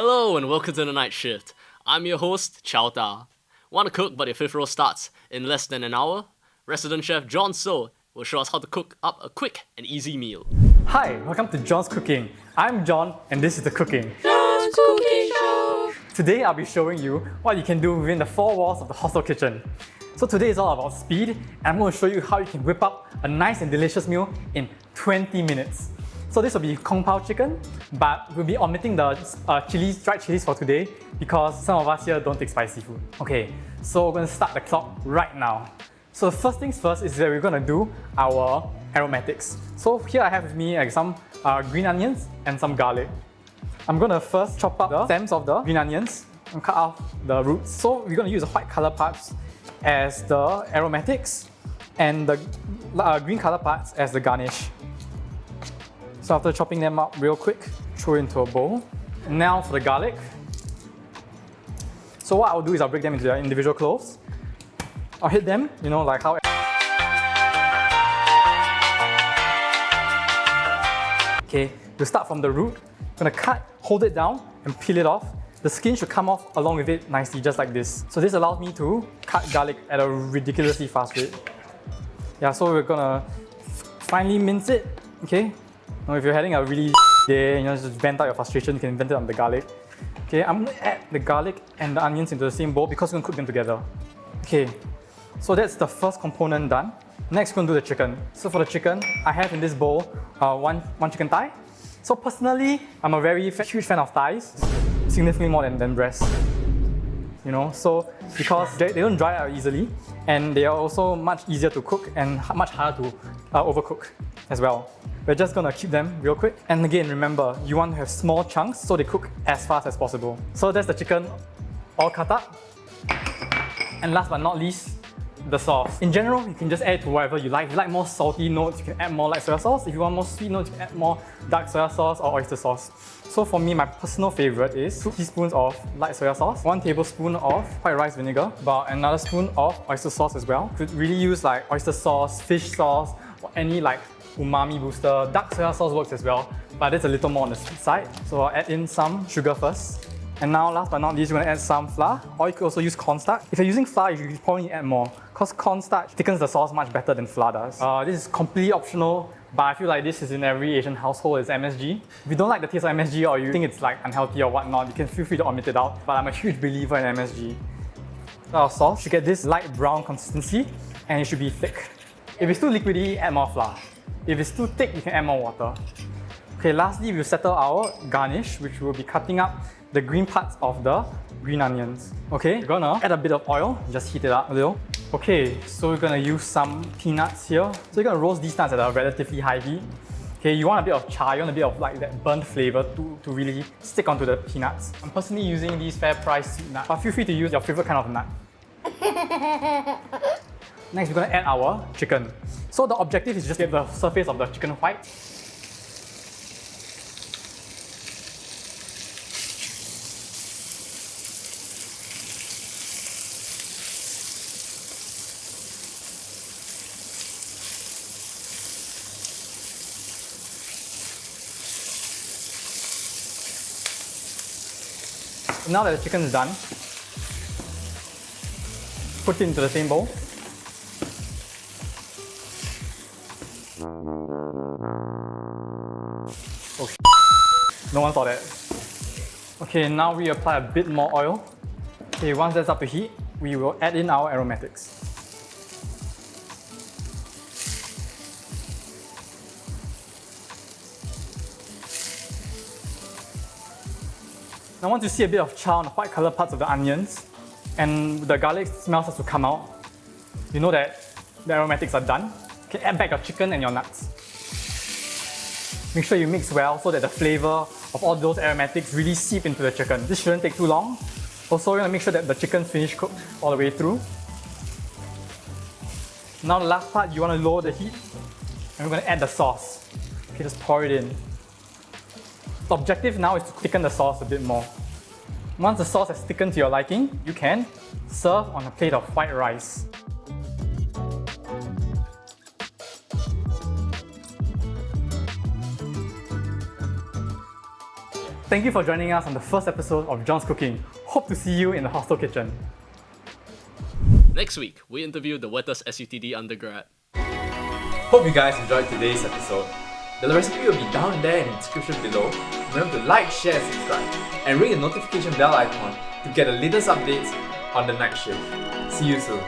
Hello and welcome to the night shift. I'm your host, Chao Ta. Want to cook but your fifth roll starts in less than an hour? Resident chef Jean Soh will show us how to cook up a quick and easy meal. Hi, welcome to John's Cooking. I'm John and this is the Cooking. John's Cooking Show! Today I'll be showing you what you can do within the four walls of the hostel kitchen. So today is all about speed and I'm going to show you how you can whip up a nice and delicious meal in 20 minutes. So this will be Pao Chicken, but we'll be omitting the dried chilies for today because some of us here don't take spicy food. Okay, so we're going to start the clock right now. So the first things first is that we're going to do our aromatics. So here I have with me some green onions and some garlic. I'm going to first chop up the stems of the green onions and cut off the roots. So we're going to use the white color parts as the aromatics and the green color parts as the garnish. So after chopping them up real quick, throw it into a bowl. And now for the garlic. So what I'll do is I'll break them into their individual cloves. I'll hit them, like how. Okay, we'll start from the root. I'm gonna cut, hold it down, and peel it off. The skin should come off along with it nicely, just like this. So this allows me to cut garlic at a ridiculously fast rate. Yeah, so we're gonna finely mince it, okay? Now if you're having a really day, just vent out your frustration, you can vent it on the garlic. Okay, I'm gonna add the garlic and the onions into the same bowl because we're gonna cook them together. Okay, so that's the first component done. Next, we're gonna do the chicken. So for the chicken, I have in this bowl one chicken thigh. So personally, I'm a very huge fan of thighs, significantly more than breasts. So because they don't dry out easily, and they are also much easier to cook and much harder to overcook as well. We're just gonna keep them real quick. And again, remember, you want to have small chunks so they cook as fast as possible. So that's the chicken all cut up. And last but not least, the sauce. In general, you can just add to whatever you like. If you like more salty notes, you can add more light soy sauce. If you want more sweet notes, you can add more dark soy sauce or oyster sauce. So for me, my personal favorite is 2 teaspoons of light soy sauce, 1 tablespoon of white rice vinegar, about another spoon of oyster sauce as well. You could really use like oyster sauce, fish sauce, or any like umami booster. Dark soy sauce works as well, but it's a little more on the sweet side. So I'll add in some sugar first. And now last but not least, we're going to add some flour, or you could also use cornstarch. If you're using flour, you probably add more, because cornstarch thickens the sauce much better than flour does. This is completely optional, but I feel like this is in every Asian household is MSG. If you don't like the taste of MSG or you think it's like unhealthy or whatnot, you can feel free to omit it out, but I'm a huge believer in MSG. So our sauce should get this light brown consistency, and it should be thick. If it's too liquidy, add more flour. If it's too thick, you can add more water. Okay, lastly, we'll settle our garnish, which we'll be cutting up the green parts of the green onions. Okay, we're gonna add a bit of oil, just heat it up a little. Okay, so we're gonna use some peanuts here. So you're gonna roast these nuts at a relatively high heat. Okay, you want a bit of char, you want a bit of like that burnt flavor to really stick onto the peanuts. I'm personally using these fair price sweet nuts, but feel free to use your favorite kind of nut. Next, we're gonna add our chicken. So the objective is just to get the surface of the chicken white. Now that the chicken is done, put it into the same bowl. Oh, no one saw that. Okay, now we apply a bit more oil. Okay, once that's up to heat, we will add in our aromatics. Now once you see a bit of char on the white color parts of the onions and the garlic smell starts to come out, you know that the aromatics are done. You can add back your chicken and your nuts. Make sure you mix well so that the flavor of all those aromatics really seep into the chicken. This shouldn't take too long. Also, you're gonna make sure that the chicken's finished cooked all the way through. Now the last part, you wanna lower the heat and we're gonna add the sauce. Okay, just pour it in. The objective now is to thicken the sauce a bit more. Once the sauce has thickened to your liking, you can serve on a plate of white rice. Thank you for joining us on the first episode of John's Cooking. Hope to see you in the hostel kitchen. Next week, we interview the wettest SUTD undergrad. Hope you guys enjoyed today's episode. The recipe will be down there in the description below. Remember to like, share, subscribe, and ring the notification bell icon to get the latest updates on the night shift. See you soon.